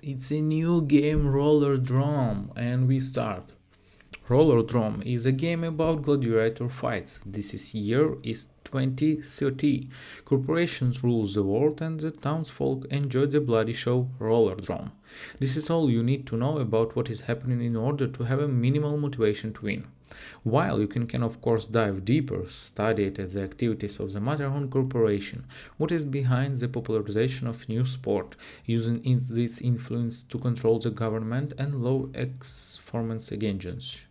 it's a new game Rollerdrome and we start. Rollerdrome is a game about gladiator fights. Year is 2030. Corporations rule the world and the townsfolk enjoy the bloody show Rollerdrome. This is all you need to know about what is happening in order to have a minimal motivation to win. While you can of course dive deeper, study it as the activities of the Matterhorn Corporation, what is behind the popularization of new sport, using this influence to control the government and law enforcement agencies.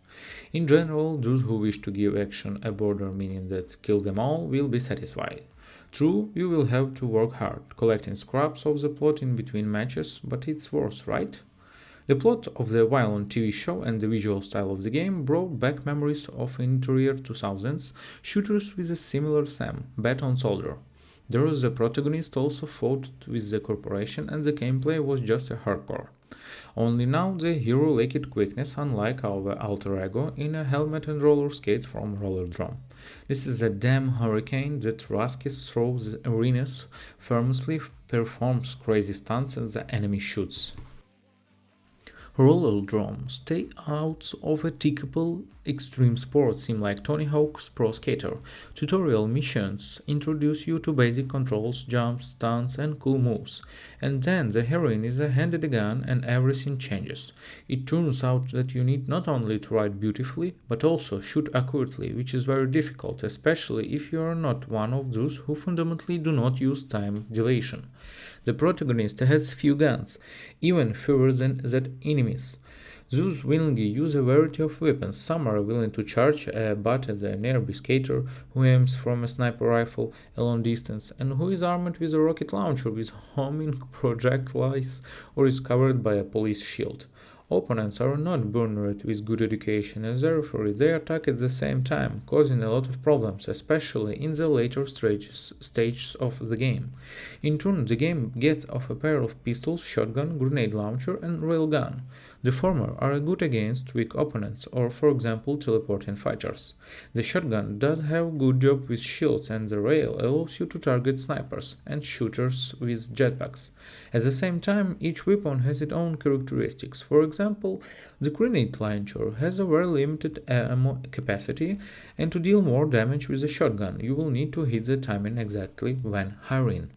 In general, those who wish to give action a border meaning that kill them all will be satisfied. True, you will have to work hard, collecting scraps of the plot in between matches, but it's worth, right? The plot of the violent TV show and the visual style of the game brought back memories of interior 2000s shooters with a similar theme, bet on soldier. There was the protagonist also fought with the corporation and the gameplay was just a hardcore. Only now the hero lacked quickness unlike our alter ego in a helmet and roller skates from Rollerdrome. This is a damn hurricane that rushes through the arenas, famously performs crazy stunts and the enemy shoots. Rollerdrome stay out of a typical extreme sport sim like Tony Hawk's Pro Skater. Tutorial missions introduce you to basic controls, jumps, stunts and cool moves. And then the heroine is handed a gun and everything changes. It turns out that you need not only to ride beautifully, but also shoot accurately, which is very difficult, especially if you are not one of those who fundamentally do not use time dilation. The protagonist has few guns, even fewer than that enemies. Those willingly use a variety of weapons. Some are willing to charge a butt as a nearby skater who aims from a sniper rifle a long distance and who is armed with a rocket launcher with homing projectiles or is covered by a police shield. Opponents are not born with good education and therefore they attack at the same time, causing a lot of problems, especially in the later stages of the game. In turn, the game gets off a pair of pistols, shotgun, grenade launcher, and railgun. The former are good against weak opponents or, for example, teleporting fighters. The shotgun does have good job with shields and the rail allows you to target snipers and shooters with jetpacks. At the same time, each weapon has its own characteristics. For example, the grenade launcher has a very limited ammo capacity and to deal more damage with a shotgun you will need to hit the timing exactly when firing.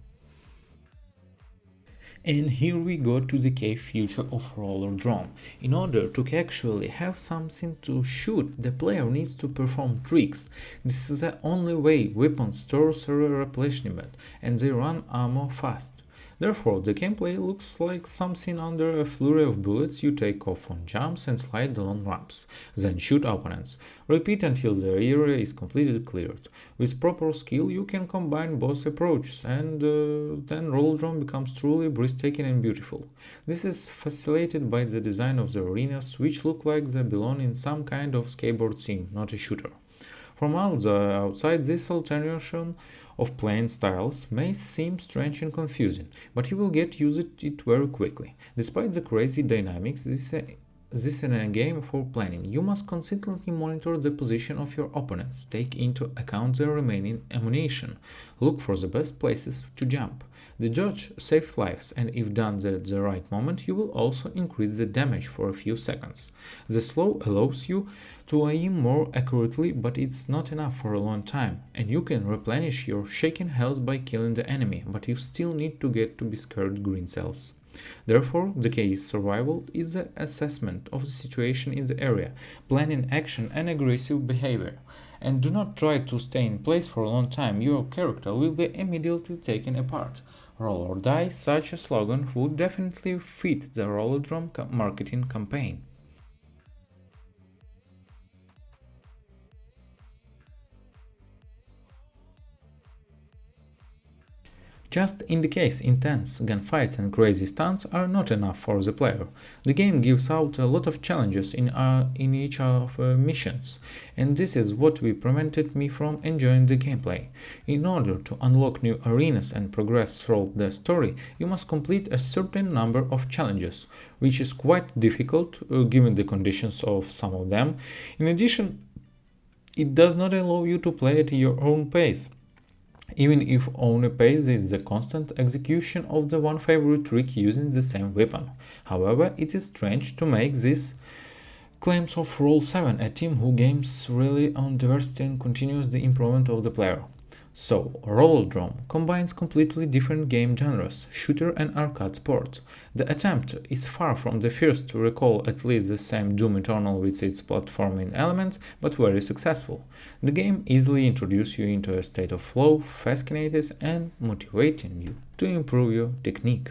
And here we go to the key feature of Rollerdrome. In order to actually have something to shoot, the player needs to perform tricks. This is the only way weapons stores are replenishment and they run ammo fast. Therefore, the gameplay looks like something under a flurry of bullets. You take off on jumps and slide along ramps, then shoot opponents. Repeat until the area is completely cleared. With proper skill, you can combine both approaches, and then Rollerdrome becomes truly breathtaking and beautiful. This is facilitated by the design of the arenas, which look like they belong in some kind of skateboard sim, not a shooter. From outside, this alternation of playing styles may seem strange and confusing, but you will get used to it very quickly. Despite the crazy dynamics, this is a game for planning. You must constantly monitor the position of your opponents, take into account their remaining ammunition, look for the best places to jump. The dodge saves lives, and if done at the right moment, you will also increase the damage for a few seconds. The slow allows you to aim more accurately, but it's not enough for a long time, and you can replenish your shaken health by killing the enemy, but you still need to get to be scared green cells. Therefore, the key is survival is the assessment of the situation in the area, planning action and aggressive behavior. And do not try to stay in place for a long time, your character will be immediately taken apart. Roll or die, such a slogan would definitely fit the Rollerdrome marketing campaign. Just in the case intense gunfights and crazy stunts are not enough for the player. The game gives out a lot of challenges in each of missions, and this is what prevented me from enjoying the gameplay. In order to unlock new arenas and progress through the story, you must complete a certain number of challenges, which is quite difficult given the conditions of some of them. In addition, it does not allow you to play at your own pace. even if only pace is the constant execution of the one favorite trick using the same weapon. However, it is strange to make these claims of Roll 7, a team who games really on diversity and continues the improvement of the player. So, Rollerdrome combines completely different game genres, shooter and arcade sport. The attempt is far from the first to recall at least the same Doom Eternal with its platforming elements, but very successful. The game easily introduces you into a state of flow, fascinating and motivating you to improve your technique.